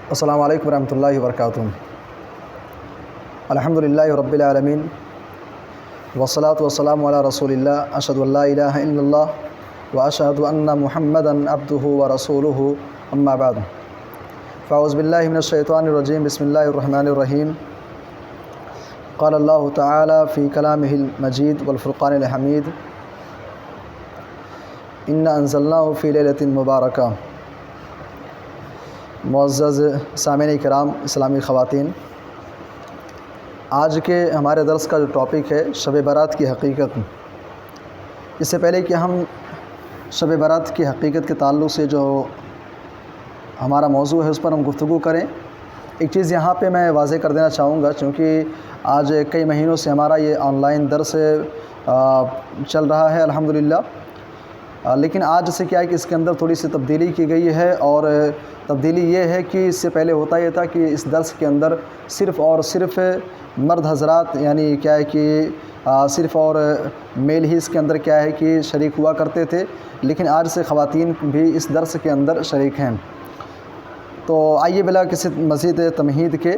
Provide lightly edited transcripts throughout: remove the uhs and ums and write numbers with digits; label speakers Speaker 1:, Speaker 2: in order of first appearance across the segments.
Speaker 1: السلام علیکم ورحمۃ اللہ وبرکاتہ۔ الحمدللہ رب العالمین والصلاة والسلام علی رسول اللہ، اشہد ان لا الہ الا اللہ واشہد ان محمدا عبدہ ورسولہ، اما بعد فاعوذ باللہ من الشیطان الرجیم، بسم اللہ الرحمن الرحیم۔ قال اللہ تعالی فی کلامہ المجید والفرقان الحمید، انا انزلناہ فی لیلۃ مبارکہ۔ معزز سامعین کرام، اسلامی خواتین، آج کے ہمارے درس کا جو ٹاپک ہے شب برات کی حقیقت۔ اس سے پہلے کہ ہم شب برات کی حقیقت کے تعلق سے جو ہمارا موضوع ہے اس پر ہم گفتگو کریں، ایک چیز یہاں پہ میں واضح کر دینا چاہوں گا، چونکہ آج کئی مہینوں سے ہمارا یہ آن لائن درس چل رہا ہے الحمدللہ، لیکن آج سے کیا ہے کہ اس کے اندر تھوڑی سی تبدیلی کی گئی ہے، اور تبدیلی یہ ہے کہ اس سے پہلے ہوتا یہ تھا کہ اس درس کے اندر صرف اور صرف مرد حضرات، یعنی کیا ہے کہ صرف اور میل ہی اس کے اندر کیا ہے کہ شریک ہوا کرتے تھے، لیکن آج سے خواتین بھی اس درس کے اندر شریک ہیں۔ تو آئیے بلا کسی مزید تمہید کے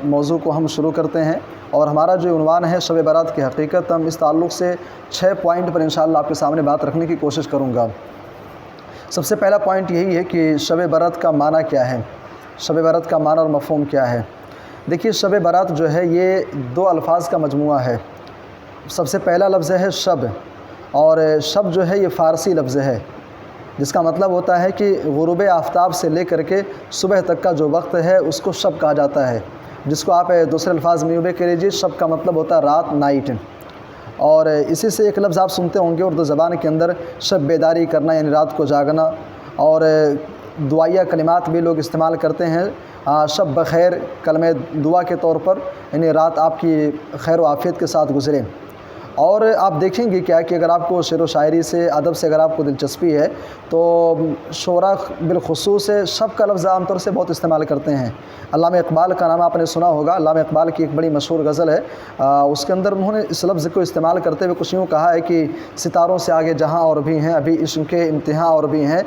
Speaker 1: موضوع کو ہم شروع کرتے ہیں، اور ہمارا جو عنوان ہے شب برات کی حقیقت، ہم اس تعلق سے 6 پوائنٹ پر انشاءاللہ آپ کے سامنے بات رکھنے کی کوشش کروں گا۔ سب سے پہلا پوائنٹ یہی ہے کہ شب برات کا معنی کیا ہے، شب برات کا معنی اور مفہوم کیا ہے۔ دیکھیے، شب برات جو ہے یہ 2 الفاظ کا مجموعہ ہے۔ سب سے پہلا لفظ ہے شب، اور شب جو ہے یہ فارسی لفظ ہے، جس کا مطلب ہوتا ہے کہ غروب آفتاب سے لے کر کے صبح تک کا جو وقت ہے اس کو شب کہا جاتا ہے، جس کو آپ دوسرے الفاظ میں یوں کہہ لیجیے، شب کا مطلب ہوتا ہے رات، نائٹ۔ اور اسی سے ایک لفظ آپ سنتے ہوں گے اردو زبان کے اندر، شب بیداری کرنا، یعنی رات کو جاگنا، اور دعائیہ کلمات بھی لوگ استعمال کرتے ہیں، شب بخیر کلمہ دعا کے طور پر، یعنی رات آپ کی خیر و عافیت کے ساتھ گزرے۔ اور آپ دیکھیں گے کیا کہ اگر آپ کو شعر و شاعری سے، ادب سے اگر آپ کو دلچسپی ہے تو شعراء بالخصوص شب کا لفظ عام طور سے بہت استعمال کرتے ہیں۔ علامہ اقبال کا نام آپ نے سنا ہوگا، علامہ اقبال کی ایک بڑی مشہور غزل ہے، اس کے اندر انہوں نے اس لفظ کو استعمال کرتے ہوئے کچھ یوں کہا ہے کہ ستاروں سے آگے جہاں اور بھی ہیں، ابھی عشق کے امتحاں اور بھی ہیں،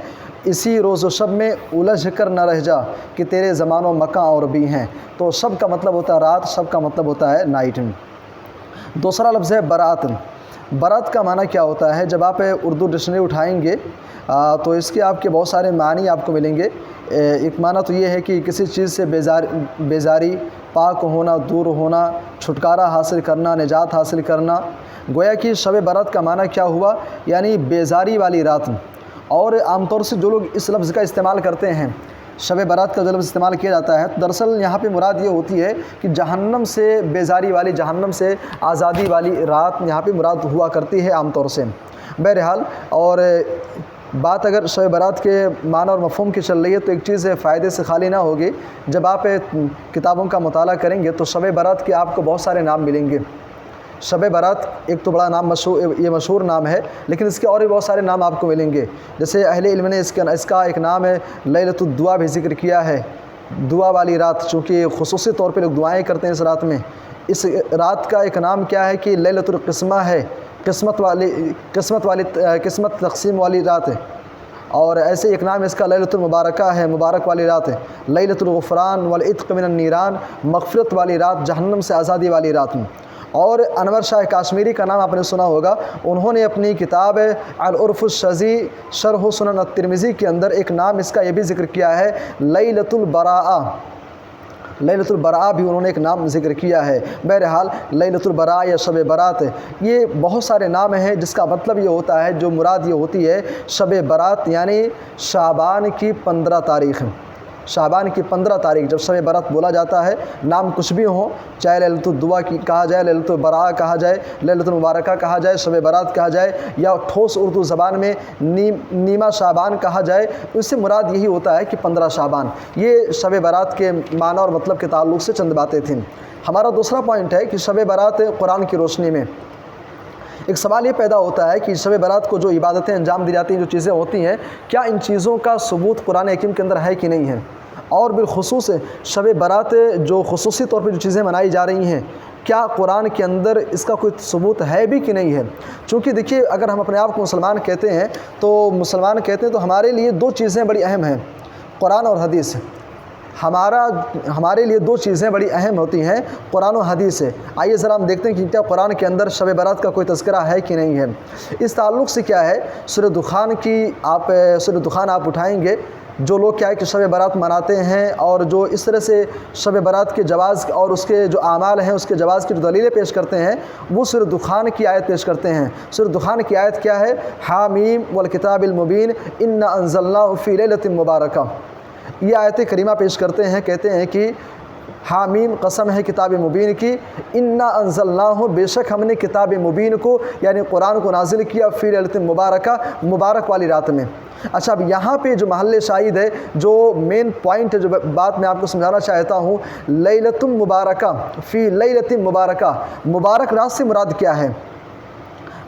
Speaker 1: اسی روز و شب میں الجھ کر نہ رہ جا کہ تیرے زمان و مکاں اور بھی ہیں۔ تو شب کا مطلب ہوتا ہے رات، شب کا مطلب ہوتا ہے نائٹ۔ دوسرا لفظ ہے برات۔ برات کا معنی کیا ہوتا ہے؟ جب آپ اردو ڈکشنری اٹھائیں گے تو اس کے آپ کے بہت سارے معنی آپ کو ملیں گے۔ ایک معنی تو یہ ہے کہ کسی چیز سے بیزاری، پاک ہونا، دور ہونا، چھٹکارا حاصل کرنا، نجات حاصل کرنا۔ گویا کہ شب برات کا معنی کیا ہوا؟ یعنی بیزاری والی رات۔ اور عام طور سے جو لوگ اس لفظ کا استعمال کرتے ہیں، شب برات کا جو لفظ استعمال کیا جاتا ہے، دراصل یہاں پہ مراد یہ ہوتی ہے کہ جہنم سے بیزاری والی، جہنم سے آزادی والی رات یہاں پہ مراد ہوا کرتی ہے عام طور سے۔ بہرحال، اور بات اگر شب برات کے معنی اور مفہوم کی چل رہی ہے تو ایک چیز فائدے سے خالی نہ ہوگی، جب آپ کتابوں کا مطالعہ کریں گے تو شب برات کے آپ کو بہت سارے نام ملیں گے۔ شب برات ایک تو بڑا نام، یہ مشہور نام ہے، لیکن اس کے اور بھی بہت سارے نام آپ کو ملیں گے۔ جیسے اہل علم نے اس کا ایک نام ہے لیلۃ الدعا بھی ذکر کیا ہے، دعا والی رات، چونکہ خصوصی طور پہ لوگ دعائیں کرتے ہیں اس رات میں۔ اس رات کا ایک نام کیا ہے کہ لیلۃ القسمہ ہے، قسمت تقسیم والی رات ہے۔ اور ایسے ایک نام اس کا لیلۃ المبارکہ ہے، مبارک والی رات ہے۔ لیلۃ الغفران والعتق من النیران، مغفرت والی رات، جہنم سے آزادی والی رات۔ اور انور شاہ کاشمیری کا نام آپ نے سنا ہوگا، انہوں نے اپنی کتاب العرف الشذی شرح سنن الترمذی کے اندر ایک نام اس کا یہ بھی ذکر کیا ہے، لیلۃ البراءہ۔ لیلۃ البراء بھی انہوں نے ایک نام ذکر کیا ہے۔ بہرحال، لیلۃ البراء یا شب برات، یہ بہت سارے نام ہیں، جس کا مطلب یہ ہوتا ہے، جو مراد یہ ہوتی ہے شب برات یعنی شعبان کی 15 تاریخ۔ شعبان کی 15 تاریخ جب شب برات بولا جاتا ہے، نام کچھ بھی ہوں، چاہے لیلۃ الدعا کی کہا جائے، لیلۃ البراء کہا جائے، لیلۃ المبارکہ کہا جائے، شب برات کہا جائے، یا ٹھوس اردو زبان میں نیمہ شعبان کہا جائے، تو اس سے مراد یہی ہوتا ہے کہ 15 شعبان۔ یہ شب برات کے معنی اور مطلب کے تعلق سے چند باتیں تھیں۔ ہمارا دوسرا پوائنٹ ہے کہ شب برات قرآن کی روشنی میں ایک سوال یہ پیدا ہوتا ہے کہ شب برات کو جو عبادتیں انجام دی جاتی ہیں، جو چیزیں ہوتی ہیں، کیا ان چیزوں کا ثبوت قرآن حکیم کے اندر ہے کہ نہیں ہے؟ اور بالخصوص شب برات جو خصوصی طور پہ جو چیزیں منائی جا رہی ہیں، کیا قرآن کے اندر اس کا کوئی ثبوت ہے بھی کہ نہیں ہے؟ چونکہ دیکھیے، اگر ہم اپنے آپ کو مسلمان کہتے ہیں تو ہمارے لیے 2 چیزیں بڑی اہم ہیں، قرآن اور حدیث۔ ہمارے لیے دو چیزیں بڑی اہم ہوتی ہیں، قرآن و حدیث ہے۔ آئیے ذرا ہم دیکھتے ہیں کہ کیا قرآن کے اندر شب برات کا کوئی تذکرہ ہے کہ نہیں ہے۔ اس تعلق سے کیا ہے، سورہ دخان آپ اٹھائیں گے، جو لوگ کیا ہے کہ شب برات مناتے ہیں اور جو اس طرح سے شب برات کے جواز اور اس کے جو اعمال ہیں اس کے جواز کی جو دلیلیں پیش کرتے ہیں، وہ سورہ دخان کی آیت پیش کرتے ہیں۔ سورہ دخان کی آیت کیا ہے، حامیم والکتاب المبین انا انزلناہ فی لیلۃ مبارکہ۔ یہ آیت کریمہ پیش کرتے ہیں، کہتے ہیں کہ حامیم قسم ہے کتاب مبین کی، انا انزلناہ بے شک ہم نے کتاب مبین کو یعنی قرآن کو نازل کیا فی لیلۃ مبارکہ مبارک والی رات میں۔ اچھا، اب یہاں پہ جو محل شاہد ہے، جو مین پوائنٹ ہے، جو بات میں آپ کو سمجھانا چاہتا ہوں، لیلۃ مبارکہ فی لیلۃ مبارکہ، مبارک رات سے مراد کیا ہے؟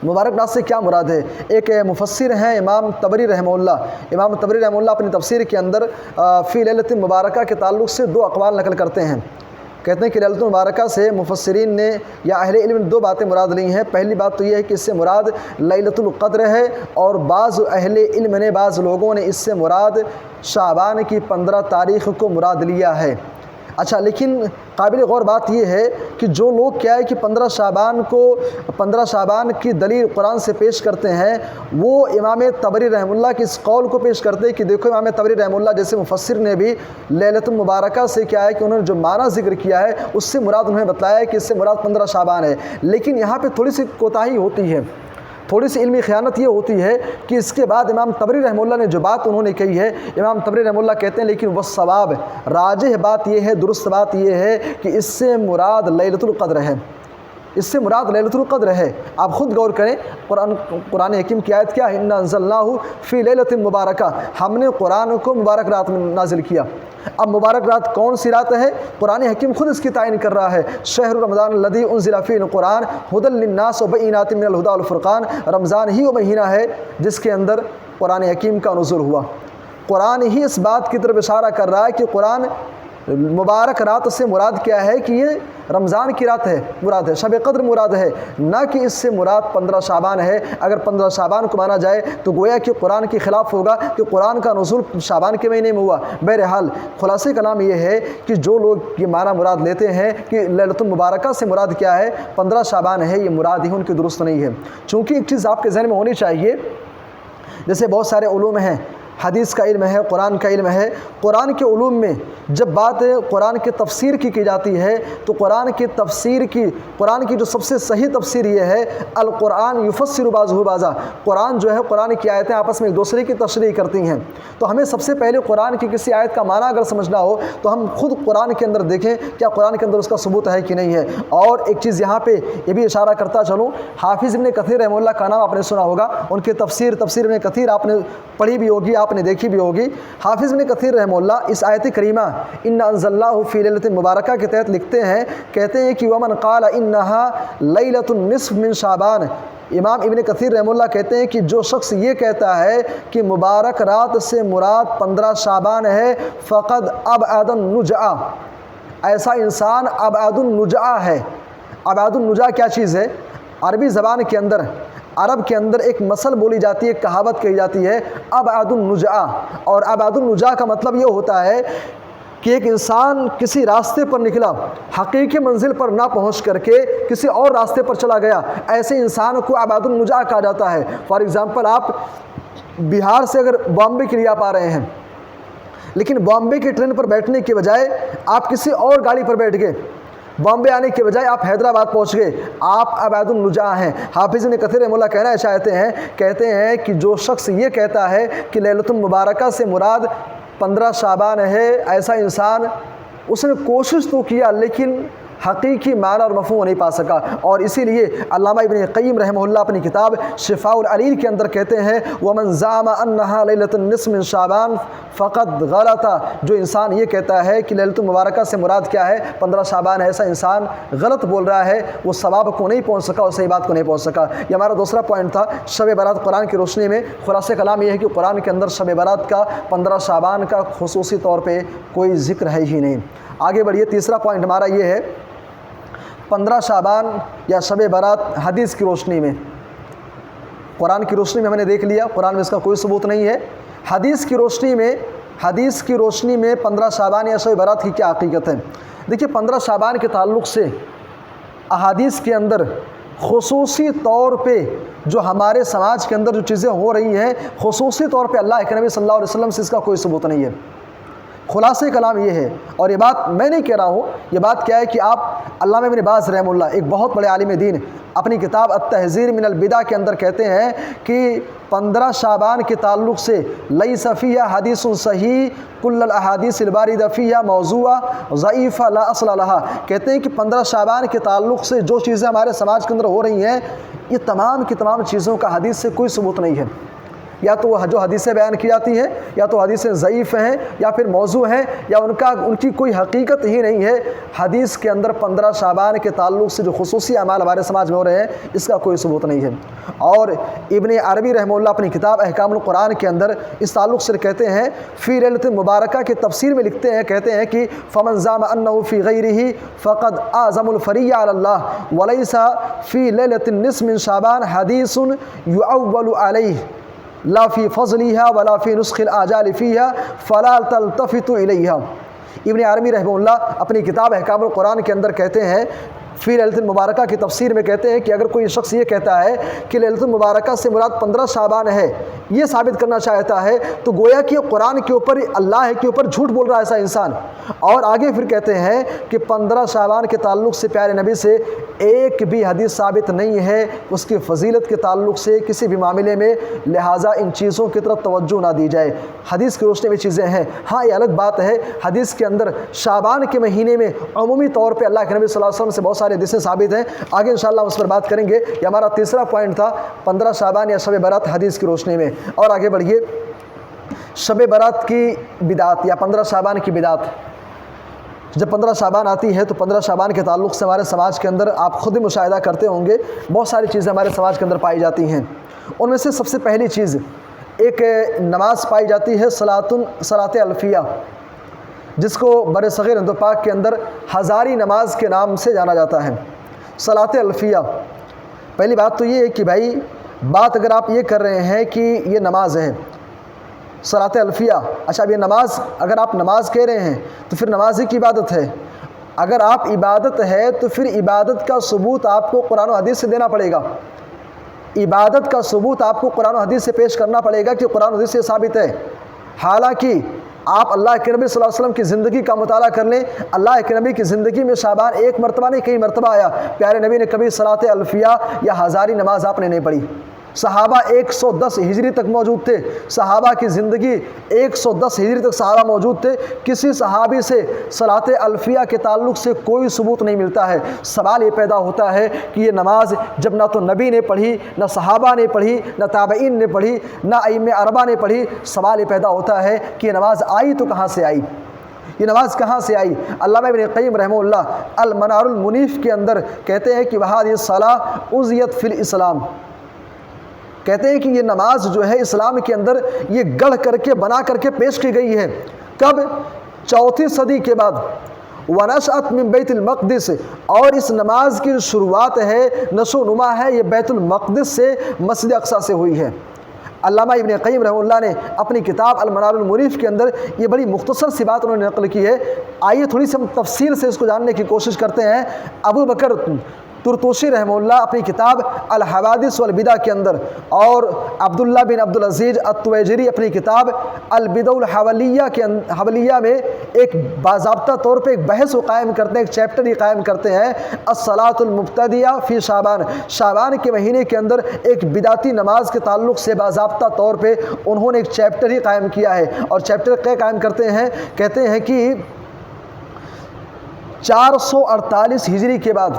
Speaker 1: مبارک رات سے کیا مراد ہے؟ ایک مفسر ہیں امام طبری رحمہ اللہ۔ امام طبری رحمہ اللہ اپنی تفسیر کے اندر فی لیلۃ مبارکہ کے تعلق سے دو اقوال نقل کرتے ہیں۔ کہتے ہیں کہ لیلۃ مبارکہ سے مفسرین نے یا اہل علم نے دو باتیں مراد لی ہیں۔ پہلی بات تو یہ ہے کہ اس سے مراد لیلۃ القدر ہے، اور بعض اہل علم نے، بعض لوگوں نے اس سے مراد شعبان کی 15 تاریخ کو مراد لیا ہے۔ اچھا، لیکن قابل غور بات یہ ہے کہ جو لوگ کیا ہے کہ 15 شعبان کی دلیل قرآن سے پیش کرتے ہیں، وہ امام طبری رحمہ اللہ کے اس قول کو پیش کرتے ہیں کہ دیکھو امام طبری رحمہ اللہ جیسے مفسر نے بھی لیلۃ المبارکہ سے کیا ہے کہ انہوں نے جو معنی ذکر کیا ہے اس سے مراد انہوں نے بتلایا ہے کہ اس سے مراد 15 شعبان ہے۔ لیکن یہاں پہ تھوڑی سی کوتاہی ہوتی ہے، تھوڑی سی علمی خیانت یہ ہوتی ہے کہ اس کے بعد امام طبری رحمہ اللہ نے جو بات انہوں نے کہی ہے، امام طبری رحمہ اللہ کہتے ہیں لیکن وہ ثواب، راجح بات یہ ہے، درست بات یہ ہے کہ اس سے مراد لیلۃ القدر ہے، اس سے مراد لیلۃ القدر ہے۔ آپ خود غور کریں، قرآن حکیم کی آیت کیا ہے، انا انزلناہ فی لیلۃ مبارکہ، ہم نے قرآن کو مبارک رات میں نازل کیا۔ اب مبارک رات کون سی رات ہے؟ قرآن حکیم خود اس کی تعین کر رہا ہے، شہر رمضان الذی انزل فیہ القرآن ھدی للناس وبینات من الھدی والفرقان، رمضان ہی وہ مہینہ ہے جس کے اندر قرآن حکیم کا نزول ہوا۔ قرآن ہی اس بات کی طرف اشارہ کر رہا ہے کہ قرآن مبارک رات سے مراد کیا ہے کہ یہ رمضان کی رات ہے، مراد ہے شب قدر مراد ہے، نہ کہ اس سے مراد 15 شعبان ہے۔ اگر 15 شعبان کو مانا جائے تو گویا کہ قرآن کے خلاف ہوگا کہ قرآن کا نزول شعبان کے مہینے میں ہوا۔ بہرحال خلاصے کا نام یہ ہے کہ جو لوگ یہ معنی مراد لیتے ہیں کہ لیلۃ المبارکہ سے مراد کیا ہے 15 شعبان ہے، یہ مراد ہی ان کی درست نہیں ہے۔ چونکہ ایک چیز آپ کے ذہن میں ہونی چاہیے، جیسے بہت سارے علوم ہیں، حدیث کا علم ہے، قرآن کا علم ہے، قرآن کے علوم میں جب بات قرآن کی تفسیر کی جاتی ہے تو قرآن کی جو سب سے صحیح تفسیر یہ ہے، القرآن یفسر بعضہ بعضا، قرآن جو ہے، قرآن کی آیتیں آپس میں ایک دوسرے کی تشریح کرتی ہیں۔ تو ہمیں سب سے پہلے قرآن کی کسی آیت کا معنی اگر سمجھنا ہو تو ہم خود قرآن کے اندر دیکھیں کیا قرآن کے اندر اس کا ثبوت ہے کہ نہیں ہے۔ اور ایک چیز یہاں پہ یہ بھی اشارہ کرتا چلوں، حافظ ابن کثیر رحمہ اللہ کا نام آپ نے سنا ہوگا، ان کی تفسیر ابن کثیر آپ نے پڑھی بھی ہوگی، آپ نے دیکھی بھی ہوگی۔ حافظ ابن کثیر رحمہ اللہ اس آیت کریمہ انا انزلناہ فی لیلۃ مبارکہ کے تحت لکھتے ہیں، کہتے ہیں کہ ومن قال انہا لیلۃ النصف من شعبان، امام ابن کثیر رحمہ اللہ کہتے ہیں کہ جو شخص یہ کہتا ہے کہ مبارک رات سے مراد 15 شعبان ہے، فقد ابعد النجع، ایسا انسان ابعد النجع ہے۔ ابعد النجع کیا چیز ہے؟ عربی زبان کے اندر، عرب کے اندر ایک مثل بولی جاتی ہے، ایک کہاوت کہی جاتی ہے، ابعد النجع، اور ابعد النجع کا مطلب یہ ہوتا ہے کہ ایک انسان کسی راستے پر نکلا، حقیقی منزل پر نہ پہنچ کر کے کسی اور راستے پر چلا گیا، ایسے انسان کو ابعد النجع کہا جاتا ہے۔ فار ایگزامپل، آپ بہار سے اگر بامبے کے لیے آپ آ رہے ہیں، لیکن بامبے کی ٹرین پر بیٹھنے کے بجائے آپ کسی اور گاڑی پر بیٹھ گئے، بامبے آنے کے بجائے آپ حیدرآباد پہنچ گئے، آپ ابعد النجع ہیں۔ حافظ ابن کثیر رحمہ اللہ کہنا کہتے ہیں کہ جو شخص یہ کہتا ہے کہ لیلۃ المبارکہ سے مراد 15 شعبان ہے، ایسا انسان، اس نے کوشش تو کیا لیکن حقیقی معنی اور مفہوم نہیں پا سکا، اور اسی لیے علامہ ابن قیم رحمہ اللہ اپنی کتاب شفاء العلیل کے اندر کہتے ہیں ومن زعم انہا لیلۃ النصف من شعبان فقط غلط، جو انسان یہ کہتا ہے کہ لیلۃ المبارکہ سے مراد کیا ہے 15 شعبان ہے، ایسا انسان غلط بول رہا ہے، وہ ثواب کو نہیں پہنچ سکا اور صحیح بات کو نہیں پہنچ سکا۔ یہ ہمارا دوسرا پوائنٹ تھا شب برات قرآن کی روشنی میں۔ خلاصہ کلام یہ ہے کہ قرآن کے اندر شب برات کا 15 شعبان کا خصوصی طور پہ کوئی ذکر ہے ہی نہیں۔ آگے بڑھیے، تیسرا پوائنٹ ہمارا یہ ہے 15 شعبان یا شب برات حدیث کی روشنی میں، قرآن کی روشنی میں ہم نے دیکھ لیا، قرآن میں اس کا کوئی ثبوت نہیں ہے۔ حدیث کی روشنی میں حدیث کی روشنی میں 15 شعبان یا شب برات کی کیا حقیقت ہے؟ دیکھیے 15 شعبان کے تعلق سے احادیث کے اندر خصوصی طور پہ جو ہمارے سماج کے اندر جو چیزیں ہو رہی ہیں، خصوصی طور پہ اللہ کے نبی صلی اللہ علیہ وسلم سے اس کا کوئی ثبوت نہیں ہے۔ خلاصہ کلام یہ ہے، اور یہ بات میں نہیں کہہ رہا ہوں، یہ بات کیا ہے کہ آپ علامہ ابن باز رحمہ اللہ ایک بہت بڑے عالم دین اپنی کتاب التحذیر من البدع کے اندر کہتے ہیں کہ 15 شعبان کے تعلق سے لیس فیہا حدیث صحیح کل الاحادیث الواردہ فیہا موضوعہ ضعیفہ لا اصل لہا۔ کہتے ہیں کہ 15 شعبان کے تعلق سے جو چیزیں ہمارے سماج کے اندر ہو رہی ہیں، یہ تمام کی تمام چیزوں کا حدیث سے کوئی ثبوت نہیں ہے۔ یا تو وہ جو حدیثیں بیان کی جاتی ہیں یا تو حدیثیں ضعیف ہیں یا پھر موضوع ہیں یا ان کی کوئی حقیقت ہی نہیں ہے۔ حدیث کے اندر 15 شعبان کے تعلق سے جو خصوصی اعمال ہمارے سماج میں ہو رہے ہیں، اس کا کوئی ثبوت نہیں ہے۔ اور ابن عربی رحمہ اللہ اپنی کتاب احکام القرآن کے اندر اس تعلق سے کہتے ہیں، فی لیلۃ مبارکہ کے تفسیر میں لکھتے ہیں، کہتے ہیں کہ فمن زعم انہ فی غیرہ فقد اعظم الفریہ علی اللہ ولیس فی لیلۃ النصف من شعبان حدیث یعول علیہ لا فی فضلها ولا فی نسخ الاجال فیها فلا تلتفت الیہا۔ ابن عربی رحمہ اللہ اپنی کتاب احکام القرآن کے اندر کہتے ہیں، فی لیلۃ المبارکہ کی تفسیر میں کہتے ہیں کہ اگر کوئی شخص یہ کہتا ہے کہ لیلۃ المبارکہ سے مراد 15 شعبان ہے، یہ ثابت کرنا چاہتا ہے، تو گویا کہ قرآن کے اوپر، اللہ کے اوپر جھوٹ بول رہا ہے ایسا انسان۔ اور آگے پھر کہتے ہیں کہ 15 شعبان کے تعلق سے پیارے نبی سے ایک بھی حدیث ثابت نہیں ہے اس کی فضیلت کے تعلق سے کسی بھی معاملے میں، لہٰذا ان چیزوں کی طرف توجہ نہ دی جائے۔ حدیث کی روشنی میں چیزیں ہیں، ہاں یہ الگ بات ہے، حدیث کے اندر شعبان کے مہینے میں عمومی طور پہ اللہ کے نبی صلی اللہ علیہ وسلم سے بہت سارے حدیثیں ثابت ہیں، آگے انشاءاللہ ہم اس پر بات کریں گے۔ یہ ہمارا تیسرا پوائنٹ تھا، 15 شعبان یا شب برات حدیث کی روشنی میں۔ اور آگے بڑھیے، شب برات کی بدعت یا 15 شعبان کی بدعت۔ جب 15 شعبان آتی ہے تو 15 شعبان کے تعلق سے ہمارے سماج کے اندر آپ خود ہی مشاہدہ کرتے ہوں گے، بہت ساری چیزیں ہمارے سماج کے اندر پائی جاتی ہیں۔ ان میں سے سب سے پہلی چیز ایک نماز پائی جاتی ہے، صلاۃ الفیہ، جس کو بر صغیر ہند و پاک کے اندر ہزاری نماز کے نام سے جانا جاتا ہے۔ صلاۃ الفیہ، پہلی بات تو یہ ہے کہ بھائی بات اگر آپ یہ کر رہے ہیں کہ یہ نماز ہے صلاۃ الفیہ، اچھا اب یہ نماز، اگر آپ نماز کہہ رہے ہیں تو پھر نماز ہی کی عبادت ہے۔ اگر آپ عبادت ہے تو پھر عبادت کا ثبوت آپ کو قرآن و حدیث سے دینا پڑے گا، عبادت کا ثبوت آپ کو قرآن و حدیث سے پیش کرنا پڑے گا کہ قرآن و حدیث سے ثابت ہے۔ حالانکہ آپ اللہ کے نبی صلی اللہ علیہ وسلم کی زندگی کا مطالعہ کر لیں، اللہ کے نبی کی زندگی میں شعبان ایک مرتبہ نہیں کئی مرتبہ آیا، پیارے نبی نے کبھی صلاۃ الفیہ یا ہزاری نماز آپ نے نہیں پڑھی۔ صحابہ 110 ہجری تک موجود تھے، صحابہ کی زندگی 110 ہجری تک صحابہ موجود تھے، کسی صحابی سے صلاۃ الفیہ کے تعلق سے کوئی ثبوت نہیں ملتا ہے۔ سوال یہ پیدا ہوتا ہے کہ یہ نماز جب نہ تو نبی نے پڑھی، نہ صحابہ نے پڑھی، نہ تابعین نے پڑھی، نہ ائمہ اربعہ نے پڑھی، سوال یہ پیدا ہوتا ہے کہ یہ نماز آئی تو کہاں سے آئی؟ یہ نماز کہاں سے آئی؟ علامہ ابن قیم رحمہ اللہ المنار المنیف کے اندر کہتے ہیں کہ وہذہ الصلاۃ اُزیت فی الاسلام، کہتے ہیں کہ یہ نماز جو ہے اسلام کے اندر یہ گڑھ کر کے بنا کر کے پیش کی گئی ہے۔ کب؟ 4 صدی کے بعد۔ ونشأت من بیت المقدس، اور اس نماز کی شروعات ہے، نشو و نما ہے، یہ بیت المقدس سے، مسجد اقصی سے ہوئی ہے۔ علامہ ابن قیم رحمہ اللہ نے اپنی کتاب المنار المنیف کے اندر یہ بڑی مختصر سی بات انہوں نے نقل کی ہے، آئیے تھوڑی سی ہم تفصیل سے اس کو جاننے کی کوشش کرتے ہیں۔ ابو بکر ترتوشی رحمہ اللہ اپنی کتاب الحوادث والبدع کے اندر، اور عبداللہ بن عبدالعزیز التویجری اپنی کتاب البدع الحولیہ میں ایک باضابطہ طور پہ ایک بحث کو قائم کرتے ہیں، ایک چیپٹر ہی قائم کرتے ہیں، الصلاۃ المبتدیہ فی شعبان، شعبان کے مہینے کے اندر ایک بدعتی نماز کے تعلق سے باضابطہ طور پہ انہوں نے ایک چیپٹر ہی قائم کیا ہے۔ اور چیپٹر کیا قائم کرتے ہیں؟ کہتے ہیں کہ 448 ہجری کے بعد،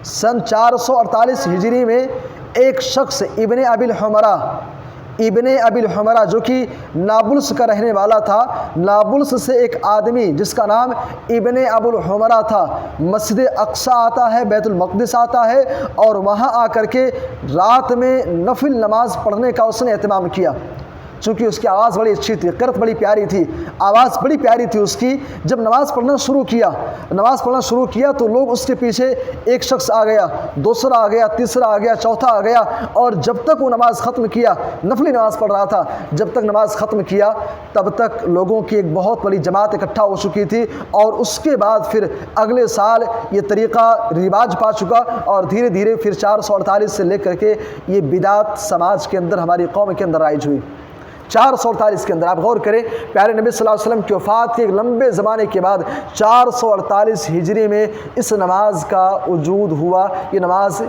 Speaker 1: سن 448 ہجری میں ایک شخص ابن ابی الحمرہ جو کہ نابلس کا رہنے والا تھا، نابلس سے ایک آدمی جس کا نام ابن ابو الحمرہ تھا، مسجد اقصی آتا ہے، بیت المقدس آتا ہے، اور وہاں آ کر کے رات میں نفل نماز پڑھنے کا اس نے اہتمام کیا۔ چونکہ اس کی آواز بڑی اچھی تھی، قرت بڑی پیاری تھی، آواز بڑی پیاری تھی اس کی۔ جب نماز پڑھنا شروع کیا تو لوگ اس کے پیچھے، ایک شخص آ گیا، دوسرا آ گیا، تیسرا آ گیا، چوتھا آ گیا، اور جب تک وہ نماز ختم کیا، نفلی نماز پڑھ رہا تھا، جب تک نماز ختم کیا تب تک لوگوں کی ایک بہت بڑی جماعت اکٹھا ہو چکی تھی، اور اس کے بعد پھر اگلے سال یہ طریقہ رواج پا چکا، اور دھیرے دھیرے پھر 448 سے لے کر کے یہ بدعت سماج کے اندر، ہماری قوم کے اندر رائج ہوئی۔ 448 کے اندر آپ غور کریں، پیارے نبی صلی اللہ علیہ وسلم کی وفات کے ایک لمبے زمانے کے بعد 448 ہجری میں اس نماز کا وجود ہوا، یہ نماز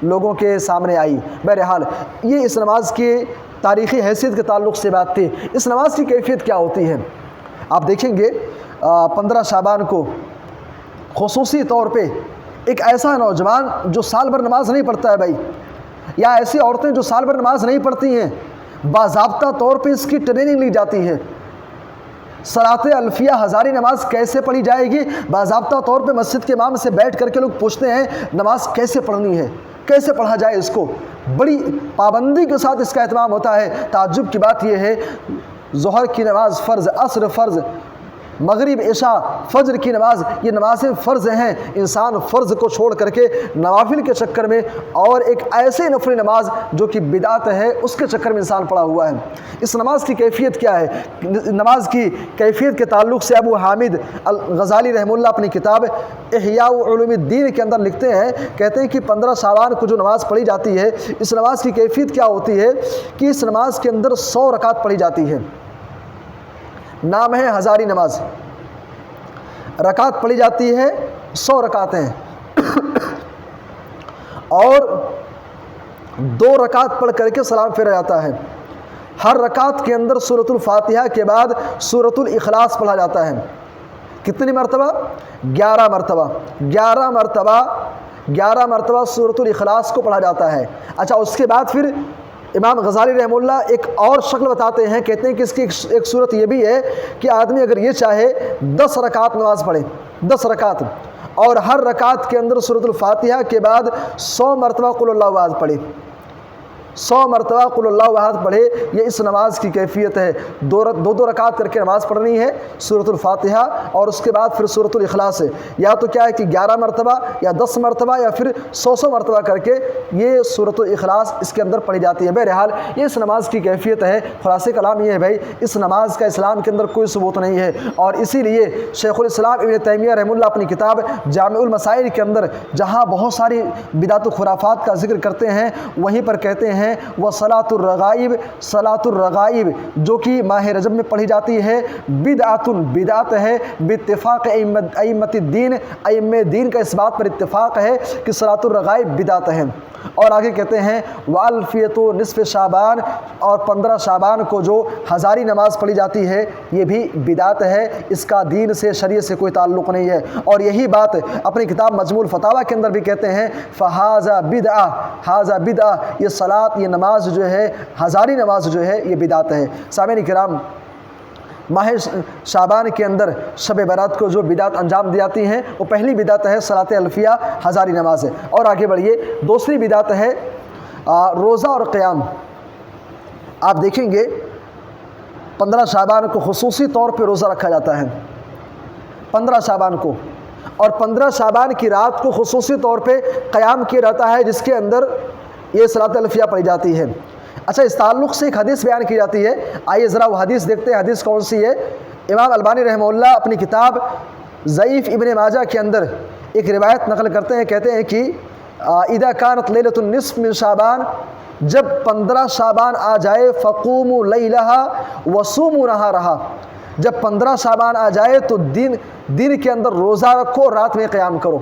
Speaker 1: لوگوں کے سامنے آئی۔ بہرحال یہ اس نماز کی تاریخی حیثیت کے تعلق سے بات تھی۔ اس نماز کی کیفیت کیا ہوتی ہے؟ آپ دیکھیں گے 15 شعبان کو خصوصی طور پہ ایک ایسا نوجوان جو سال بھر نماز نہیں پڑھتا ہے بھائی، یا ایسی عورتیں جو سال بھر نماز نہیں پڑھتی ہیں، باضابطہ طور پہ اس کی ٹریننگ لی جاتی ہے۔ صلاۃ الفیہ ہزاری نماز کیسے پڑھی جائے گی، باضابطہ طور پہ مسجد کے امام سے بیٹھ کر کے لوگ پوچھتے ہیں نماز کیسے پڑھنی ہے، کیسے پڑھا جائے اس کو، بڑی پابندی کے ساتھ اس کا اہتمام ہوتا ہے۔ تعجب کی بات یہ ہے، ظہر کی نماز فرض، عصر فرض، مغرب عشاء فجر کی نماز، یہ نمازیں فرض ہیں، انسان فرض کو چھوڑ کر کے نوافل کے چکر میں اور ایک ایسے نفلی نماز جو کہ بدعت ہے اس کے چکر میں انسان پڑا ہوا ہے۔ اس نماز کی کیفیت کیا ہے؟ نماز کی کیفیت کے تعلق سے ابو حامد الغزالی رحمہ اللہ اپنی کتاب احیاء علوم الدین کے اندر لکھتے ہیں، کہتے ہیں کہ 15 شعبان کو جو نماز پڑھی جاتی ہے، اس نماز کی کیفیت کیا ہوتی ہے کہ اس نماز کے اندر 100 رکعت پڑھی جاتی ہے۔ نام ہے ہزاری نماز، رکعت پڑھی جاتی ہے 100 رکعتیں، اور 2 رکعت پڑھ کر کے سلام پھیرا جاتا ہے۔ ہر رکعت کے اندر سورۃ الفاتحہ کے بعد سورۃ الاخلاص پڑھا جاتا ہے۔ کتنی مرتبہ؟ 11 مرتبہ 11 مرتبہ سورۃ الاخلاص کو پڑھا جاتا ہے۔ اچھا، اس کے بعد پھر امام غزالی رحمہ اللہ ایک اور شکل بتاتے ہیں، کہتے ہیں کہ اس کی ایک صورت یہ بھی ہے کہ آدمی اگر یہ چاہے 10 رکعت نماز پڑھے، 10 رکعت، اور ہر رکعت کے اندر سورۃ الفاتحہ کے بعد 100 مرتبہ قل اللہ احد پڑھے، 100 مرتبہ قل اللہ احد پڑھے، یہ اس نماز کی کیفیت ہے۔ دو رکعت کر کے نماز پڑھنی ہے، سورۃ الفاتحہ اور اس کے بعد پھر سورۃ الاخلاص ہے، یا تو کیا ہے کہ 11 مرتبہ یا 10 مرتبہ یا پھر 100 مرتبہ کر کے یہ سورۃ الاخلاص اس کے اندر پڑھی جاتی ہے۔ بہرحال یہ اس نماز کی کیفیت ہے۔ خلاصہ کلام یہ ہے بھائی، اس نماز کا اسلام کے اندر کوئی ثبوت نہیں ہے، اور اسی لیے شیخ الاسلام ابن تیمیہ رحمہ اللہ اپنی کتاب جامع المسائل کے اندر جہاں بہت ساری بدعت و خرافات کا ذکر کرتے ہیں، وہیں پر کہتے ہیں وہ صلاۃ الرغائب جو کہ ماہ رجب میں پڑھی جاتی ہے، بدعت ہے باتفاق ائمۃ الدین، ائمہ دین کا اس بات پر اتفاق ہے کہ صلاۃ الرغائب بدعت ہے۔ اور آگے کہتے ہیں والفیۃ نصف شعبان، اور 15 شعبان کو جو ہزاری نماز پڑھی جاتی ہے یہ بھی بدعت ہے، اس کا دین سے، شریعت سے کوئی تعلق نہیں ہے۔ اور یہی بات اپنی کتاب مجموع الفتاویٰ کے اندر بھی کہتے ہیں فہذا بدعہ، یہ صلاۃ، یہ نماز جو ہے، ہزاری نماز جو ہے، یہ بدعت ہے۔ سامعین کرام، ماہ شعبان کے اندر شب برات کو جو بدعت انجام دی جاتی ہیں، وہ پہلی بدعت ہے صلاۃ الفیہ ہزاری نماز ہے۔ اور آگے بڑھیے، دوسری بدعت ہے روزہ اور قیام۔ آپ دیکھیں گے 15 شعبان کو خصوصی طور پہ روزہ رکھا جاتا ہے، 15 شعبان کو، اور 15 شعبان کی رات کو خصوصی طور پہ قیام کیا جاتا ہے، جس کے اندر یہ صلاۃ الفیہ پڑھی جاتی ہے۔ اچھا، اس تعلق سے ایک حدیث بیان کی جاتی ہے، آئیے ذرا وہ حدیث دیکھتے ہیں، حدیث کون سی ہے؟ امام البانی رحمہ اللہ اپنی کتاب ضعیف ابن ماجہ کے اندر ایک روایت نقل کرتے ہیں، کہتے ہیں کہ اذا كانت لیلۃ النصف من شعبان، جب 15 شعبان آ جائے فقوموا لیلہا وصوموا نہارہا، جب 15 شعبان آ جائے تو دن کے اندر روزہ رکھو، رات میں قیام کرو۔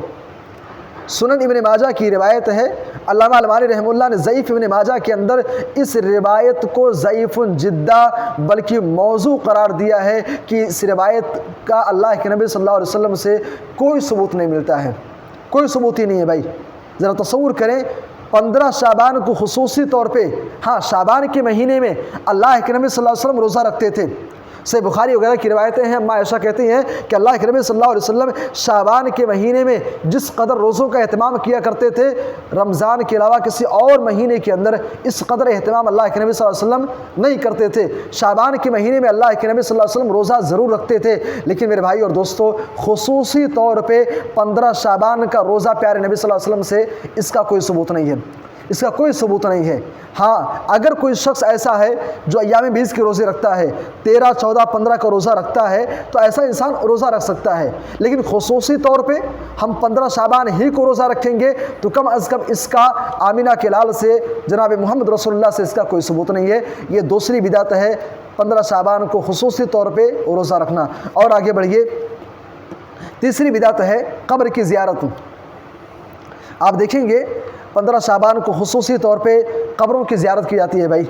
Speaker 1: سنن ابن ماجہ کی روایت ہے، علامہ البانی رحمہ اللہ نے ضعیف ابن ماجہ کے اندر اس روایت کو ضعیف جدہ بلکہ موضوع قرار دیا ہے کہ اس روایت کا اللہ کے نبی صلی اللہ علیہ وسلم سے کوئی ثبوت نہیں ملتا ہے، کوئی ثبوت ہی نہیں ہے۔ بھائی ذرا تصور کریں، 15 شعبان کو خصوصی طور پہ، ہاں شعبان کے مہینے میں اللہ کے نبی صلی اللہ علیہ وسلم روزہ رکھتے تھے، صحیح بخاری وغیرہ کی روایتیں ہیں، اما عائشہ کہتی ہیں کہ اللہ کے نبی صلی اللہ علیہ وسلم شعبان کے مہینے میں جس قدر روزوں کا اہتمام کیا کرتے تھے، رمضان کے علاوہ کسی اور مہینے کے اندر اس قدر اہتمام اللہ کے نبی صلی اللہ علیہ وسلم نہیں کرتے تھے۔ شعبان کے مہینے میں اللہ کے نبی صلی اللہ علیہ وسلم روزہ ضرور رکھتے تھے، لیکن میرے بھائی اور دوستو خصوصی طور پہ 15 شعبان کا روزہ پیارے نبی صلی اللہ علیہ وسلم سے اس کا کوئی ثبوت نہیں ہے، اس کا کوئی ثبوت نہیں ہے۔ ہاں اگر کوئی شخص ایسا ہے جو ایام 20 کے روزے رکھتا ہے، 13، 14، 15 کا روزہ رکھتا ہے، تو ایسا انسان روزہ رکھ سکتا ہے، لیکن خصوصی طور پہ ہم 15 شعبان ہی کو روزہ رکھیں گے تو کم از کم اس کا آمینہ کے لال سے جناب محمد رسول اللہ سے اس کا کوئی ثبوت نہیں ہے۔ یہ دوسری بدعت ہے 15 شعبان کو خصوصی طور پہ روزہ رکھنا۔ اور آگے بڑھیے، تیسری بدعت ہے قبر کی زیارت۔ آپ دیکھیں گے 15 شعبان کو خصوصی طور پہ قبروں کی زیارت کی جاتی ہے بھائی،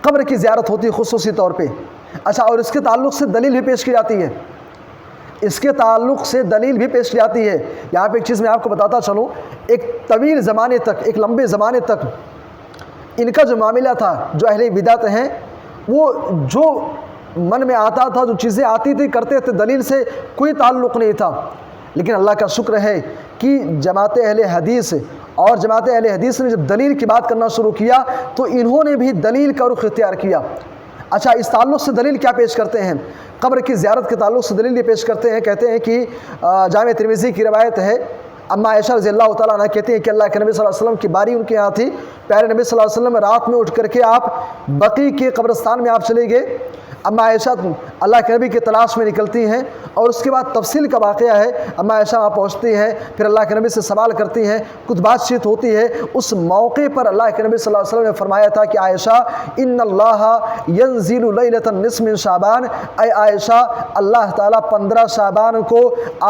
Speaker 1: قبر کی زیارت ہوتی ہے خصوصی طور پہ۔ اچھا، اور اس کے تعلق سے دلیل بھی پیش کی جاتی ہے، اس کے تعلق سے دلیل بھی پیش کی جاتی ہے۔ یہاں پہ ایک چیز میں آپ کو بتاتا چلوں، ایک طویل زمانے تک، ایک لمبے زمانے تک ان کا جو معاملہ تھا، جو اہل بدعت ہیں، وہ جو من میں آتا تھا، جو چیزیں آتی تھی کرتے تھے، دلیل سے کوئی تعلق نہیں تھا۔ لیکن اللہ کا شکر ہے کہ جماعت اہل حدیث اور جماعت اہل حدیث نے جب دلیل کی بات کرنا شروع کیا تو انہوں نے بھی دلیل کا رخ اختیار کیا۔ اچھا، اس تعلق سے دلیل کیا پیش کرتے ہیں؟ قبر کی زیارت کے تعلق سے دلیل یہ پیش کرتے ہیں، کہتے ہیں کہ جامع ترمذی کی روایت ہے، اما عائشہ رضی اللہ تعالیٰ عنہ کہتی ہیں کہ اللہ کے نبی صلی اللہ علیہ وسلم کی باری ان کے یہاں تھی، پیارے نبی صلی اللہ علیہ وسلم رات میں اٹھ کر کے آپ بقیع کے قبرستان میں آپ چلے گئے۔ اما عائشہ اللہ کے نبی کی تلاش میں نکلتی ہیں، اور اس کے بعد تفصیل کا واقعہ ہے، اما عائشہ وہاں پہنچتی ہیں، پھر اللہ کے نبی سے سوال کرتی ہیں، کچھ بات چیت ہوتی ہے۔ اس موقع پر اللہ کے نبی صلی اللہ علیہ وسلم نے فرمایا تھا کہ عائشہ ان اللہ ینزل لیلۃ النصف من شعبان، اے عائشہ اللہ تعالیٰ 15 شعبان کو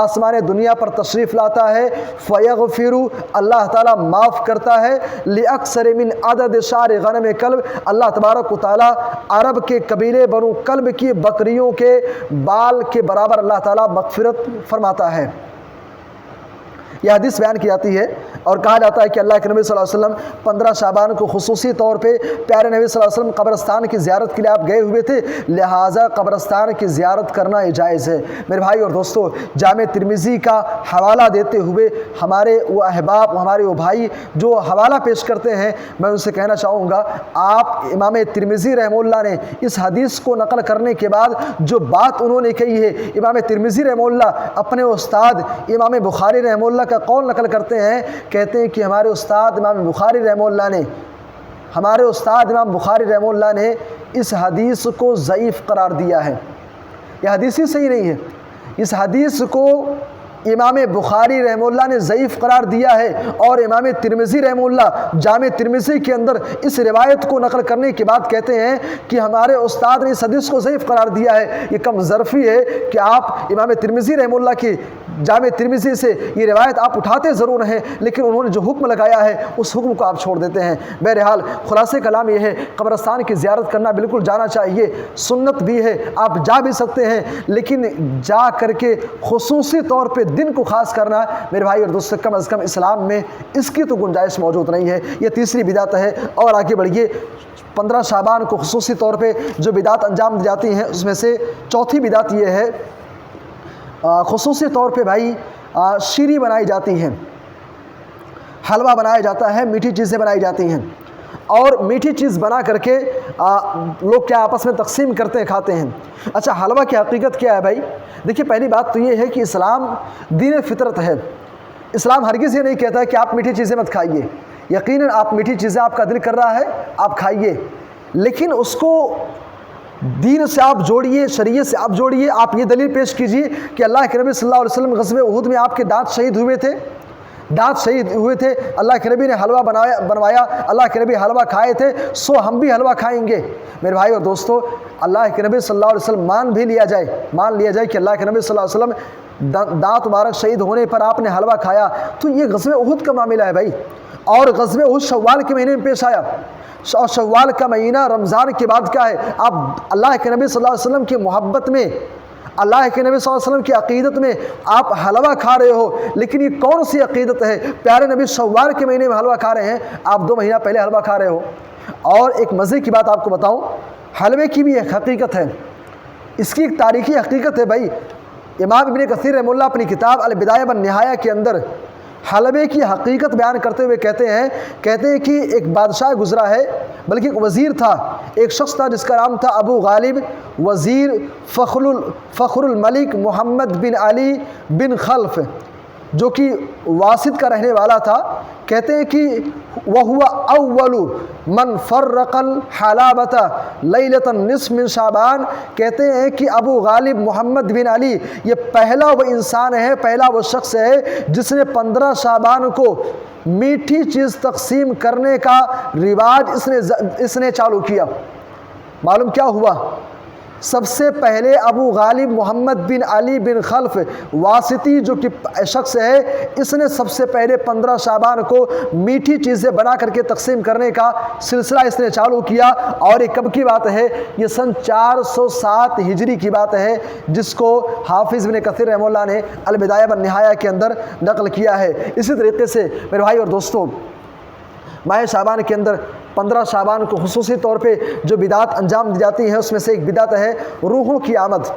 Speaker 1: آسمان دنیا پر تشریف لاتا ہے، فیغفر اللہ تعالیٰ معاف کرتا ہے، لاکثر من عدد شعر غنم کلب، اللہ تبارک و تعالیٰ عرب کے قبیلے بنو کلب کی بکریوں کے بال کے برابر اللہ تعالیٰ مغفرت فرماتا ہے۔ یہ حدیث بیان کی جاتی ہے اور کہا جاتا ہے کہ اللہ کے نبی صلی اللہ علیہ وسلم 15 شعبان کو خصوصی طور پہ پیارے نبی صلی اللہ علیہ وسلم قبرستان کی زیارت کے لیے آپ گئے ہوئے تھے، لہٰذا قبرستان کی زیارت کرنا جائز ہے۔ میرے بھائی اور دوستو، جامع ترمذی کا حوالہ دیتے ہوئے ہمارے وہ احباب، ہمارے وہ بھائی جو حوالہ پیش کرتے ہیں، میں ان سے کہنا چاہوں گا، آپ امام ترمذی رحمہ اللہ نے اس حدیث کو نقل کرنے کے بعد جو بات انہوں نے کہی ہے، امام ترمذی رحمہ اللہ اپنے استاد امام بخاری رحمہ اللہ کا قول نقل کرتے ہیں، کہتے ہیں کہ ہمارے استاد امام بخاری رحمہ اللہ نے اس حدیث کو ضعیف قرار دیا ہے۔ یہ حدیث ہی صحیح نہیں ہے، اس حدیث کو امام بخاری رحمہ اللہ نے ضعیف قرار دیا ہے، اور امام ترمذی رحمہ اللہ جامع ترمذی کے اندر اس روایت کو نقل کرنے کے بعد کہتے ہیں کہ ہمارے استاد نے اس حدیث کو ضعیف قرار دیا ہے۔ یہ کم ظرفی ہے کہ آپ امام ترمذی رحمہ اللہ کی جامع ترمذی سے یہ روایت آپ اٹھاتے ضرور ہیں، لیکن انہوں نے جو حکم لگایا ہے اس حکم کو آپ چھوڑ دیتے ہیں۔ بہرحال خلاصہ کلام یہ ہے، قبرستان کی زیارت کرنا بالکل جانا چاہیے، سنت بھی ہے، آپ جا بھی سکتے ہیں، لیکن جا کر کے خصوصی طور پہ دن کو خاص کرنا میرے بھائی اور دوست کم از کم اسلام میں اس کی تو گنجائش موجود نہیں ہے۔ یہ تیسری بدعت ہے۔ اور آگے بڑھیے، 15 شعبان کو خصوصی طور پہ جو بدعت انجام دی جاتی ہیں اس میں سے چوتھی بدعت یہ ہے، خصوصی طور پہ بھائی شیریں بنائی جاتی ہیں، حلوہ بنایا جاتا ہے، میٹھی چیزیں بنائی جاتی ہیں، اور میٹھی چیز بنا کر کے لوگ کیا آپس میں تقسیم کرتے ہیں، کھاتے ہیں۔ اچھا، حلوہ کی حقیقت کیا ہے بھائی؟ دیکھیے، پہلی بات تو یہ ہے کہ اسلام دین فطرت ہے۔ اسلام ہرگز یہ نہیں کہتا ہے کہ آپ میٹھی چیزیں مت کھائیے، یقیناً آپ میٹھی چیزیں آپ کا دل کر رہا ہے آپ کھائیے، لیکن اس کو دین سے آپ جوڑیے، شریعت سے آپ جوڑیے۔ آپ یہ دلیل پیش کیجئے کہ اللہ کے نبی صلی اللہ علیہ وسلم غزوہ احد میں آپ کے دانت شہید ہوئے تھے، اللہ کے نبی نے حلوہ بنوایا، اللہ کے نبی حلوہ کھائے تھے، سو ہم بھی حلوہ کھائیں گے۔ میرے بھائی اور دوستو، اللہ کے نبی صلی اللہ علیہ وسلم مان لیا جائے کہ اللہ کے نبی صلی اللہ علیہ وسلم دانت مبارک شہید ہونے پر آپ نے حلوہ کھایا، تو یہ غزوہ احد کا معاملہ ہے بھائی، اور غزوہ احد شوال کے مہینے میں پیش آیا، اور شوال کا مہینہ رمضان کے بعد کا ہے۔ آپ اللہ کے نبی صلی اللہ علیہ وسلم کی محبت میں، اللہ کے نبی صلی اللہ علیہ وسلم کی عقیدت میں آپ حلوہ کھا رہے ہو، لیکن یہ کون سی عقیدت ہے؟ پیارے نبی شوال کے مہینے میں حلوہ کھا رہے ہیں، آپ 2 مہینہ پہلے حلوہ کھا رہے ہو۔ اور ایک مزے کی بات آپ کو بتاؤں، حلوے کی بھی ایک حقیقت ہے۔ اس کی ایک تاریخی حقیقت ہے بھائی۔ امام ابن کثیر رحمہ اللہ اپنی کتاب البدایہ والنہایہ کے اندر حلبے کی حقیقت بیان کرتے ہوئے کہتے ہیں کہ ایک بادشاہ گزرا ہے، بلکہ ایک وزیر تھا، ایک شخص تھا جس کا نام تھا ابو غالب، وزیر فخر الملک محمد بن علی بن خلف، جو کہ واسط کا رہنے والا تھا۔ کہتے ہیں کہ وَهُوَ أَوَّلُ مَنْ فَرَّقَ الْحَلَابَةَ لَيْلَةَ النِّصْفِ مِنْ شعبان۔ کہتے ہیں کہ ابو غالب محمد بن علی یہ پہلا وہ انسان ہے، پہلا وہ شخص ہے جس نے 15 شعبان کو میٹھی چیز تقسیم کرنے کا رواج اس نے چالو کیا۔ معلوم کیا ہوا؟ سب سے پہلے ابو غالب محمد بن علی بن خلف واسطی جو کہ شخص ہے، اس نے سب سے پہلے 15 شعبان کو میٹھی چیزیں بنا کر کے تقسیم کرنے کا سلسلہ اس نے چالو کیا۔ اور یہ کب کی بات ہے؟ یہ سن 407 ہجری کی بات ہے، جس کو حافظ ابن کثیر رحمہ اللہ نے البدایہ والنہایہ کے اندر نقل کیا ہے۔ اسی طریقے سے میرے بھائی اور دوستوں، ماہ شعبان کے اندر 15 شعبان کو خصوصی طور پہ جو بدعت انجام دی جاتی ہیں، اس میں سے ایک بدعت ہے روحوں کی آمد۔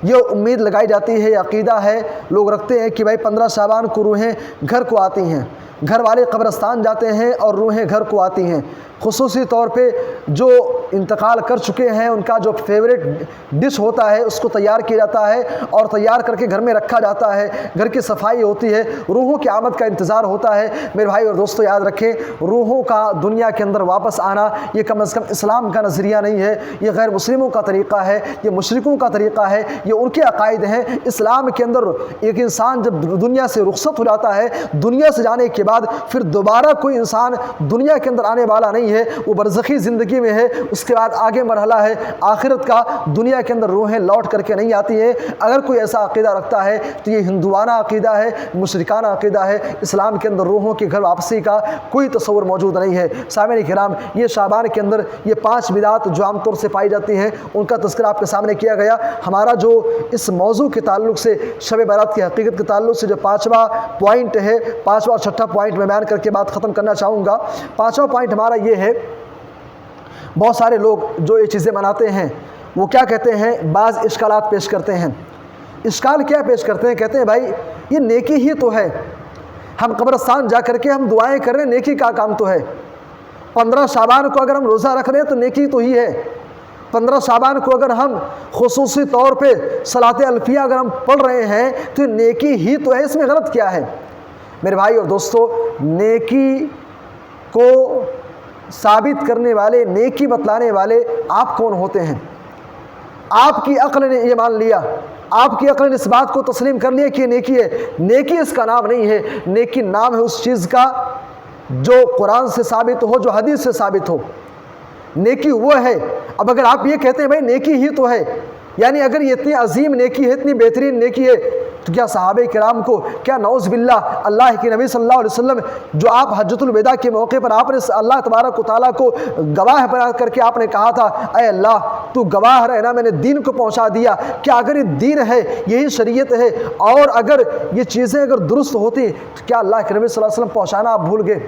Speaker 1: یہ امید لگائی جاتی ہے، یہ عقیدہ ہے، لوگ رکھتے ہیں کہ بھائی 15 شعبان کو روحیں گھر کو آتی ہیں، گھر والے قبرستان جاتے ہیں اور روحیں گھر کو آتی ہیں۔ خصوصی طور پہ جو انتقال کر چکے ہیں ان کا جو فیوریٹ ڈش ہوتا ہے اس کو تیار کیا جاتا ہے اور تیار کر کے گھر میں رکھا جاتا ہے، گھر کی صفائی ہوتی ہے، روحوں کی آمد کا انتظار ہوتا ہے۔ میرے بھائی اور دوستو یاد رکھیں، روحوں کا دنیا کے اندر واپس آنا یہ کم از کم اسلام کا نظریہ نہیں ہے، یہ غیر مسلموں کا طریقہ ہے، یہ مشرکوں کا طریقہ ہے، یہ ان کے عقائد ہیں۔ اسلام کے اندر ایک انسان جب دنیا سے رخصت ہو جاتا ہے، دنیا سے جانے کے بعد پھر دوبارہ کوئی انسان دنیا کے اندر آنے والا نہیں ہے، وہ برزخی زندگی میں ہے۔ اس کے بعد آگے مرحلہ ہے آخرت کا، دنیا کے اندر روحیں لوٹ کر کے نہیں آتی ہیں۔ اگر کوئی ایسا عقیدہ رکھتا ہے تو یہ ہندوانہ عقیدہ ہے، مشرکانہ عقیدہ ہے۔ اسلام کے اندر روحوں کی گھر واپسی کا کوئی تصور موجود نہیں ہے۔ سامعین کرام، یہ شعبان کے اندر یہ 5 بدعات جو عام طور سے پائی جاتی ہیں ان کا تذکرہ آپ کے سامنے کیا گیا۔ ہمارا جو اس موضوع کے تعلق سے شب برات کی حقیقت کے تعلق سے جو 5واں پوائنٹ ہے، 5واں اور 6واں پوائنٹ میں بیان کر کے بات ختم کرنا چاہوں گا۔ 5واں پوائنٹ ہمارا یہ ہے، بہت سارے لوگ جو یہ چیزیں مناتے ہیں وہ کیا کہتے ہیں، بعض اشکالات پیش کرتے ہیں۔ اشکال کیا پیش کرتے ہیں؟ کہتے ہیں بھائی یہ نیکی ہی تو ہے، ہم قبرستان جا کر کے ہم دعائیں کر رہے ہیں، نیکی کا کام تو ہے۔ 15 شعبان کو اگر ہم روزہ رکھ رہے ہیں تو نیکی تو ہی ہے۔ 15 شعبان کو اگر ہم خصوصی طور پہ صلاۃ الفیہ اگر ہم پڑھ رہے ہیں تو نیکی ہی تو ہے، اس میں غلط کیا ہے؟ میرے بھائی اور دوستو، نیکی کو ثابت کرنے والے، نیکی بتلانے والے آپ کون ہوتے ہیں؟ آپ کی عقل نے یہ مان لیا، آپ کی عقل نے اس بات کو تسلیم کر لیا کہ یہ نیکی ہے۔ نیکی اس کا نام نہیں ہے، نیکی نام ہے اس چیز کا جو قرآن سے ثابت ہو، جو حدیث سے ثابت ہو۔ نیکی وہ ہے۔ اب اگر آپ یہ کہتے ہیں بھائی نیکی ہی تو ہے، یعنی اگر یہ اتنی عظیم نیکی ہے، اتنی بہترین نیکی ہے، تو کیا صحابہ کرام کو، کیا نعوذ باللہ اللہ کے نبی صلی اللہ علیہ وسلم جو آپ حجۃ الوداع کے موقع پر آپ نے اللہ تبارک و تعالیٰ کو گواہ بنا کر کے آپ نے کہا تھا، اے اللہ تو گواہ رہنا میں نے دین کو پہنچا دیا، کیا اگر یہ دین ہے، یہی شریعت ہے، اور اگر یہ چیزیں اگر درست ہوتی تو کیا اللہ کے نبی صلی اللہ علیہ وسلم پہنچانا آپ بھول گئے؟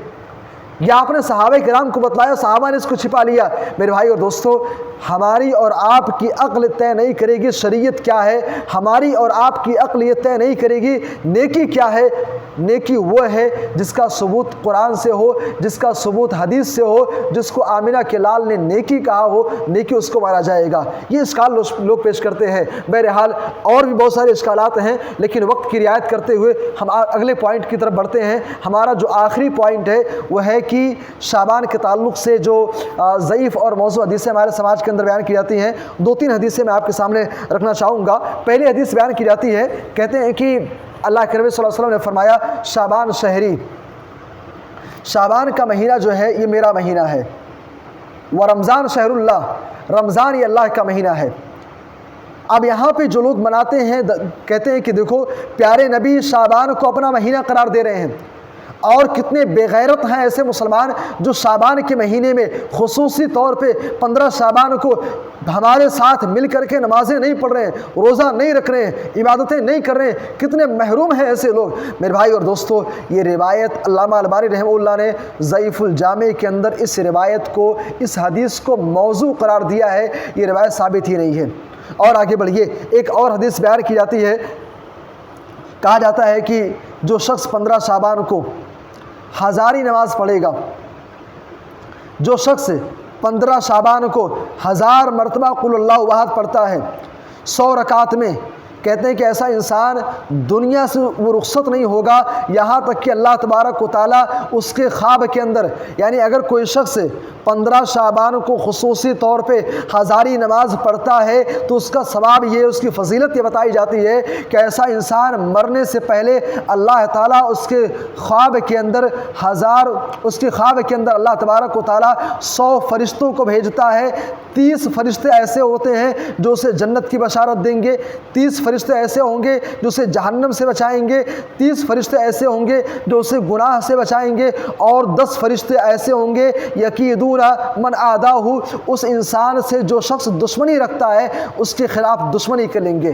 Speaker 1: یا آپ نے صحابہ کرام کو بتلایا، صحابہ نے اس کو چھپا لیا؟ میرے بھائی اور دوستو، ہماری اور آپ کی عقل طے نہیں کرے گی شریعت کیا ہے، ہماری اور آپ کی عقل یہ طے نہیں کرے گی نیکی کیا ہے۔ نیکی وہ ہے جس کا ثبوت قرآن سے ہو، جس کا ثبوت حدیث سے ہو، جس کو آمنہ کے لال نے نیکی کہا ہو، نیکی اس کو مانا جائے گا۔ یہ اشکال لوگ پیش کرتے ہیں۔ بہرحال اور بھی بہت سارے اشکالات ہیں، لیکن وقت کی رعایت کرتے ہوئے ہم اگلے پوائنٹ کی طرف بڑھتے ہیں۔ ہمارا جو آخری پوائنٹ ہے وہ ہے کہ شعبان کے تعلق سے جو ضعیف اور موضوع حدیثیں ہمارے سماج کے اندر بیان کی جاتی ہیں، 2-3 حدیثیں میں آپ کے سامنے رکھنا چاہوں گا۔ پہلی حدیث بیان کی جاتی ہے، کہتے ہیں کہ اللہ کے نبی صلی اللہ علیہ وسلم نے فرمایا، شعبان شہری، شعبان کا مہینہ جو ہے یہ میرا مہینہ ہے، ورمضان شہر اللہ، رمضان یہ اللہ کا مہینہ ہے۔ اب یہاں پہ جو لوگ مناتے ہیں کہتے ہیں کہ دیکھو پیارے نبی شعبان کو اپنا مہینہ قرار دے رہے ہیں، اور کتنے بے غیرت ہیں ایسے مسلمان جو شعبان کے مہینے میں خصوصی طور پہ 15 شعبان کو ہمارے ساتھ مل کر کے نمازیں نہیں پڑھ رہے ہیں، روزہ نہیں رکھ رہے ہیں، عبادتیں نہیں کر رہے ہیں۔ کتنے محروم ہیں ایسے لوگ۔ میرے بھائی اور دوستو، یہ روایت علامہ البانی رحمہ اللہ نے ضعیف الجامع کے اندر اس روایت کو، اس حدیث کو موضوع قرار دیا ہے، یہ روایت ثابت ہی نہیں ہے۔ اور آگے بڑھیے، ایک اور حدیث بیان کی جاتی ہے، کہا جاتا ہے کہ جو شخص 15 شعبان کو ہزاری نماز پڑھے گا، جو شخص 15 شعبان کو 1000 مرتبہ قل اللہ احد پڑھتا ہے 100 رکعت میں، کہتے ہیں کہ ایسا انسان دنیا سے وہ رخصت نہیں ہوگا یہاں تک کہ اللہ تبارک و تعالیٰ اس کے خواب کے اندر، یعنی اگر کوئی شخص 15 شعبان کو خصوصی طور پہ ہزاری نماز پڑھتا ہے تو اس کا ثواب یہ، اس کی فضیلت یہ بتائی جاتی ہے کہ ایسا انسان مرنے سے پہلے اللہ تعالیٰ اس کے خواب کے اندر اللہ تبارک و تعالیٰ 100 فرشتوں کو بھیجتا ہے۔ 30 فرشتے ایسے ہوتے ہیں جو اسے جنت کی بشارت دیں گے، 30 فرشتے ایسے ہوں گے جو اسے جہنم سے بچائیں گے، 30 فرشتے ایسے ہوں گے جو اسے گناہ سے بچائیں گے، اور 10 فرشتے ایسے ہوں گے یقیدون من آداہ، اس انسان سے جو شخص دشمنی رکھتا ہے اس کے خلاف دشمنی کریں گے۔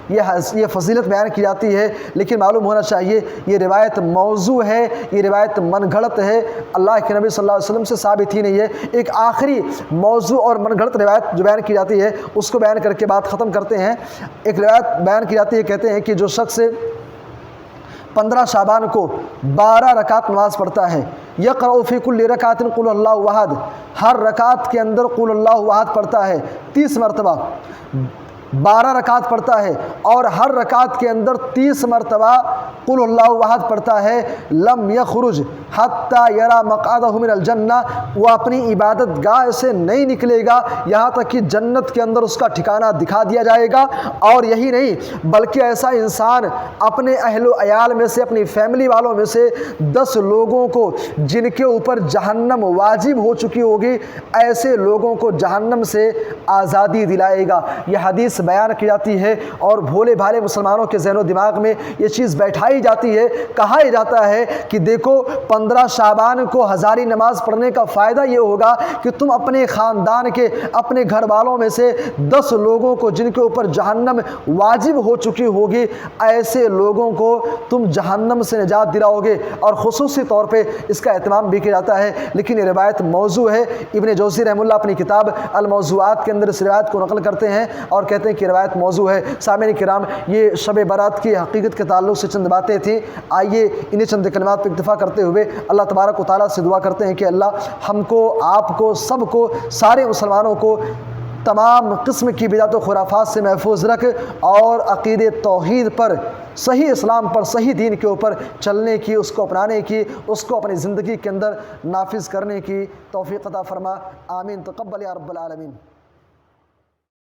Speaker 1: یہ فضیلت بیان کی جاتی ہے، لیکن معلوم ہونا چاہیے یہ روایت موضوع ہے، یہ روایت من گھڑت ہے، اللہ کے نبی صلی اللہ علیہ وسلم سے ثابت ہی نہیں ہے۔ ایک آخری موضوع اور من گھڑت روایت جو بیان کی جاتی ہے اس کو بیان کر کے بات ختم کرتے ہیں۔ ایک روایت بیان کی جاتی ہے، کہتے ہیں کہ جو شخص 15 شعبان کو 12 رکعت نماز پڑھتا ہے، یقرأ فی کل رکعت قل اللہ احد، ہر رکعت کے اندر قل اللہ احد پڑھتا ہے 30 مرتبہ، 12 رکعت پڑھتا ہے اور ہر رکعت کے اندر 30 مرتبہ قل اللہ احد پڑھتا ہے، لم یخرج حتی یری مقعدہ من الجنہ، وہ اپنی عبادت گاہ سے نہیں نکلے گا یہاں تک کہ جنت کے اندر اس کا ٹھکانہ دکھا دیا جائے گا۔ اور یہی نہیں بلکہ ایسا انسان اپنے اہل و عیال میں سے، اپنی فیملی والوں میں سے 10 لوگوں کو جن کے اوپر جہنم واجب ہو چکی ہوگی، ایسے لوگوں کو جہنم سے آزادی دلائے گا۔ یہ حدیث بیان کی جاتی ہے اور بھولے بھالے مسلمانوں کے ذہن و دماغ میں یہ چیز بیٹھائی جاتی ہے، کہا جاتا ہے کہ دیکھو 15 شعبان کو ہزاری نماز پڑھنے کا فائدہ یہ ہوگا کہ تم اپنے خاندان کے، اپنے گھر والوں میں سے 10 لوگوں کو جن کے اوپر جہنم واجب ہو چکی ہوگی، ایسے لوگوں کو تم جہنم سے نجات دلاؤ گے، اور خصوصی طور پہ اس کا اہتمام بھی کیا جاتا ہے۔ لیکن یہ روایت موضوع ہے، ابن جوزی رحمہ اللہ اپنی کتاب الموضوعات کے اندر اس روایت کو نقل کرتے ہیں اور کہتے ہیں کہ روایت موضوع ہے۔ سامعین کرام، یہ شب برات کی حقیقت کے تعلق سے چند باتیں تھیں، آئیے انہیں چند کلمات پہ اکتفا کرتے ہوئے اللہ تبارک و تعالیٰ سے دعا کرتے ہیں کہ اللہ ہم کو، آپ کو، سب کو، سارے مسلمانوں کو تمام قسم کی بدعت و خرافات سے محفوظ رکھ اور عقید توحید پر، صحیح اسلام پر، صحیح دین کے اوپر چلنے کی، اس کو اپنانے کی، اس کو اپنی زندگی کے اندر نافذ کرنے کی توفیق عطا فرما۔ آمین، تقبل یا رب العالمین۔